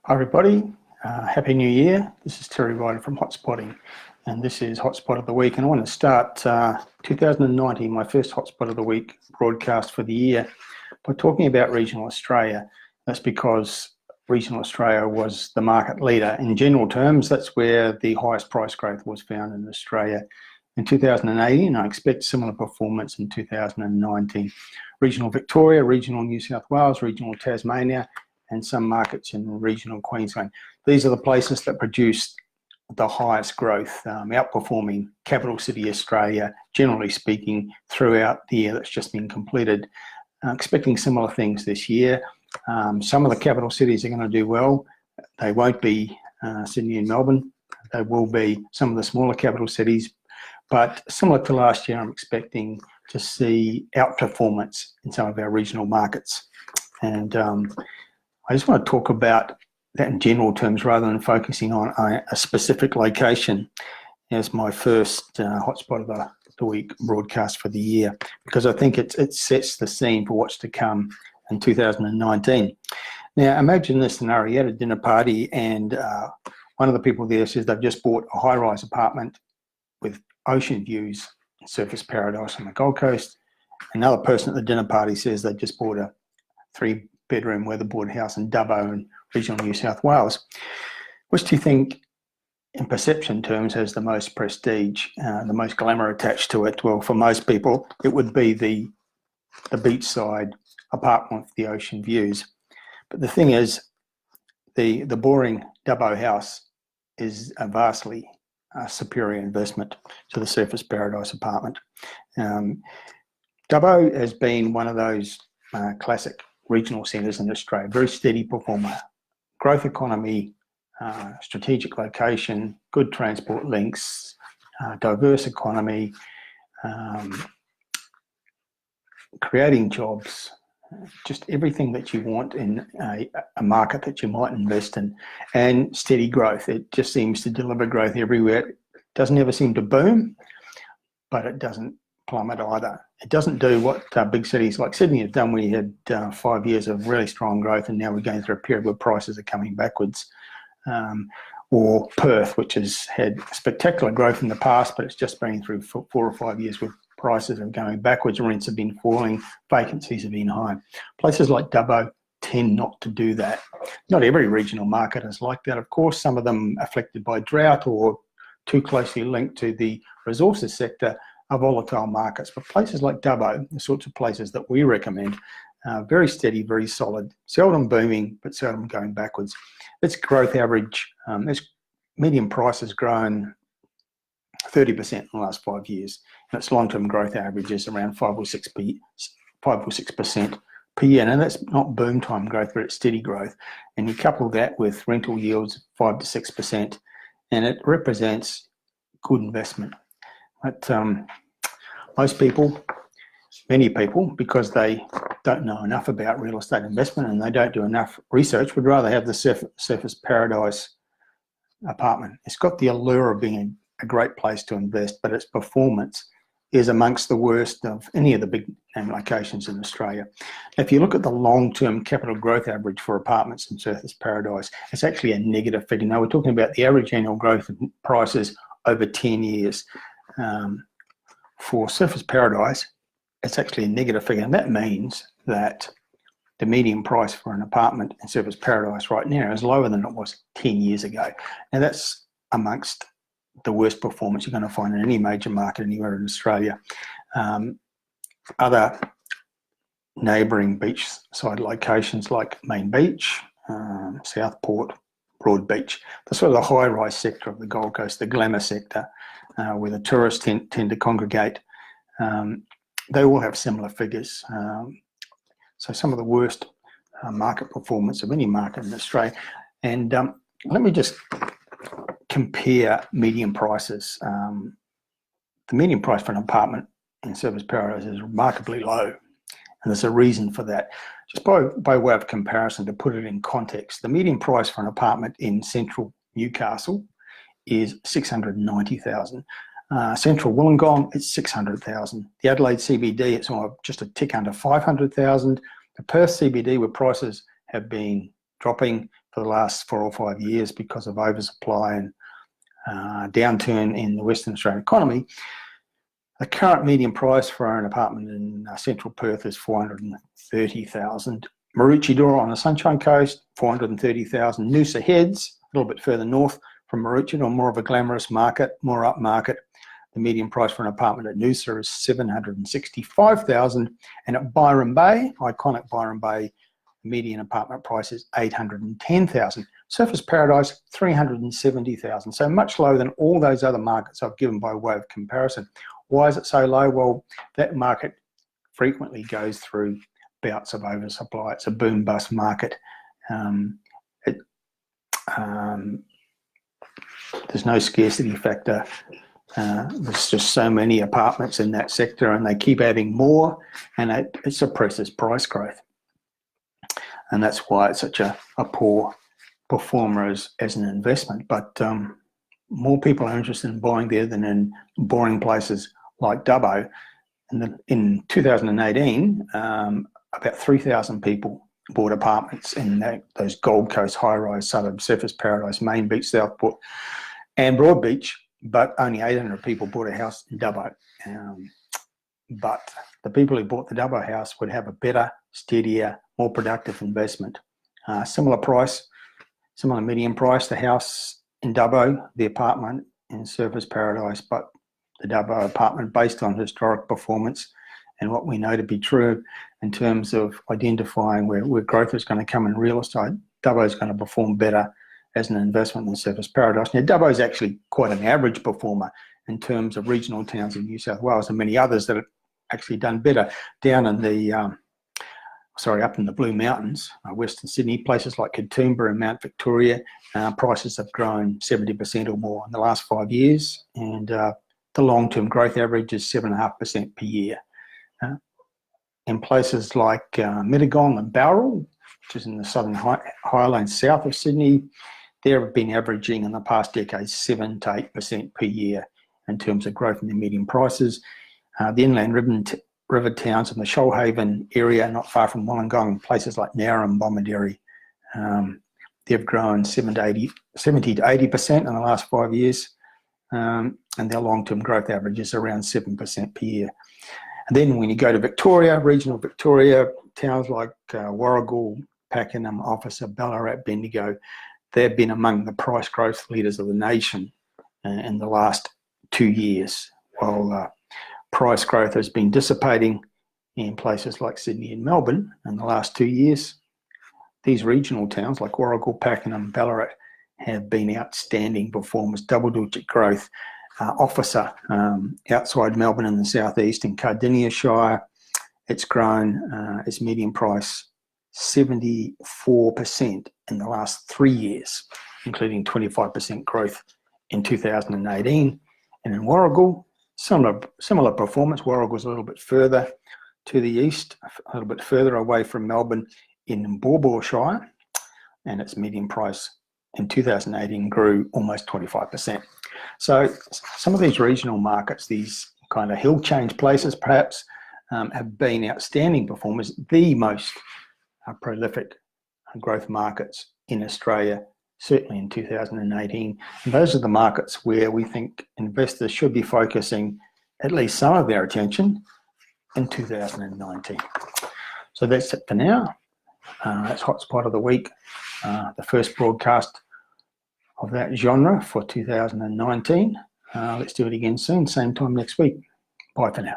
Hi everybody, Happy New Year. This is Terry Ryder from Hotspotting, and this is Hotspot of the Week. And I want to start 2019, my first Hotspot of the Week broadcast for the year, by talking about regional Australia. That's because regional Australia was the market leader. In general terms, that's where the highest price growth was found in Australia in 2018. I expect similar performance in 2019. Regional Victoria, regional New South Wales, regional Tasmania, and some markets in regional Queensland. These are the places that produced the highest growth, outperforming capital city Australia, generally speaking, throughout the year that's just been completed. Expecting similar things this year. Some of the capital cities are going to do well. They won't be Sydney and Melbourne. They will be some of the smaller capital cities. But similar to last year, I'm expecting to see outperformance in some of our regional markets. And I just want to talk about that in general terms rather than focusing on a specific location as my first Hotspot of the Week broadcast for the year, because I think it sets the scene for what's to come in 2019. Now, imagine this scenario. You had a dinner party and one of the people there says they've just bought a high-rise apartment with ocean views, Surfers Paradise on the Gold Coast. Another person at the dinner party says they just bought a 3-bedroom weatherboard house in Dubbo in regional New South Wales. Which do you think, in perception terms, has the most prestige, the most glamour attached to it? Well, for most people, it would be the beachside apartment with the ocean views. But the thing is, the boring Dubbo house is a vastly superior investment to the Surfers Paradise apartment. Dubbo has been one of those classic regional centres in Australia, very steady performer, growth economy, strategic location, good transport links, diverse economy, creating jobs, just everything that you want in a market that you might invest in, and steady growth. It just seems to deliver growth everywhere. It doesn't ever seem to boom, but it doesn't plummet either. It doesn't do what big cities like Sydney have done. We had 5 years of really strong growth, and now we're going through a period where prices are coming backwards. Or Perth, which has had spectacular growth in the past, but it's just been through 4 or 5 years where prices are going backwards, rents have been falling, vacancies have been high. Places like Dubbo tend not to do that. Not every regional market is like that, of course. Some of them affected by drought or too closely linked to the resources sector are volatile markets. But places like Dubbo, the sorts of places that we recommend, very steady, very solid, seldom booming, but seldom going backwards. Its growth average, its median price has grown 30% in the last 5 years, and its long-term growth average is around 5 or 6% per year. And that's not boom time growth, but it's steady growth. And you couple that with rental yields of 5 to 6%, and it represents good investment. But most people, many people, because they don't know enough about real estate investment and they don't do enough research, would rather have the Surfers Paradise apartment. It's got the allure of being a great place to invest, but its performance is amongst the worst of any of the big name locations in Australia. If you look at the long-term capital growth average for apartments in Surfers Paradise, it's actually a negative figure. Now, we're talking about the average annual growth of prices over 10 years. For Surfers Paradise, it's actually a negative figure, and that means that the median price for an apartment in Surfers Paradise right now is lower than it was 10 years ago. Now, that's amongst the worst performance you're going to find in any major market anywhere in Australia. Other neighbouring beachside locations like Main Beach, Southport, Broadbeach, the sort of the high-rise sector of the Gold Coast, the glamour sector, where the tourists tend to congregate, they all have similar figures. So some of the worst market performance of any market in Australia. And let me just compare median prices. The median price for an apartment in Surfers Paradise is remarkably low, and there's a reason for that. Just by way of comparison, to put it in context, the median price for an apartment in central Newcastle is $690,000. Central Wollongong, it's $600,000. The Adelaide CBD, it's just a tick under $500,000. The Perth CBD, where prices have been dropping for the last 4 or 5 years because of oversupply and downturn in the Western Australian economy. The current median price for an apartment in central Perth is $430,000. Maroochydore on the Sunshine Coast, $430,000. Noosa Heads, a little bit further north from Maroochydore, more of a glamorous market, more upmarket. The median price for an apartment at Noosa is $765,000. And at Byron Bay, iconic Byron Bay, the median apartment price is $810,000. Surfers Paradise, $370,000. So much lower than all those other markets I've given by way of comparison. Why is it so low? Well, that market frequently goes through bouts of oversupply. It's a boom-bust market. There's no scarcity factor. There's just so many apartments in that sector, and they keep adding more, and it suppresses price growth. And that's why it's such a poor performer as an investment. But more people are interested in buying there than in boring places like Dubbo. In 2018, about 3,000 people bought apartments in those Gold Coast high-rise suburbs, Surfers Paradise, Main Beach, Southport and Broadbeach, but only 800 people bought a house in Dubbo. But the people who bought the Dubbo house would have a better, steadier, more productive investment. Similar price, similar median price, the house in Dubbo, the apartment in Surfers Paradise, but the Dubbo apartment, based on historic performance and what we know to be true in terms of identifying where growth is going to come in real estate, Dubbo is going to perform better as an investment than Surfers Paradise. Now, Dubbo is actually quite an average performer in terms of regional towns in New South Wales, and many others that have actually done better. Down in the, up in the Blue Mountains, Western Sydney, places like Katoomba and Mount Victoria, prices have grown 70% or more in the last 5 years, and the long-term growth average is 7.5% per year. In places like Mittagong and Bowral, which is in the Southern Highlands south of Sydney, they have been averaging in the past decade 7 to 8% per year in terms of growth in their median prices. The inland river towns in the Shoalhaven area, not far from Wollongong, places like Nowra and Bomaderry, they've grown 70 to 80% in the last 5 years, and their long-term growth average is around 7% per year. And then when you go to Victoria, regional Victoria, towns like Warragul, Pakenham, Officer, Ballarat, Bendigo, they've been among the price growth leaders of the nation in the last 2 years, while price growth has been dissipating in places like Sydney and Melbourne in the last 2 years. These regional towns like Warragul, Pakenham, Ballarat have been outstanding performers, double-digit growth. Officer, outside Melbourne in the southeast, in Cardinia Shire, it's grown its median price 74% in the last 3 years, including 25% growth in 2018. And in Warragul, similar performance. Warragul's a little bit further to the east, a little bit further away from Melbourne in Baw Baw Shire, and its median price in 2018 grew almost 25%. So some of these regional markets, these kind of hill change places perhaps, have been outstanding performers, the most prolific growth markets in Australia, certainly in 2018. And those are the markets where we think investors should be focusing at least some of their attention in 2019. So that's it for now. That's Hotspot of the Week, the first broadcast of that genre for 2019. Let's do it again soon, same time next week. Bye for now.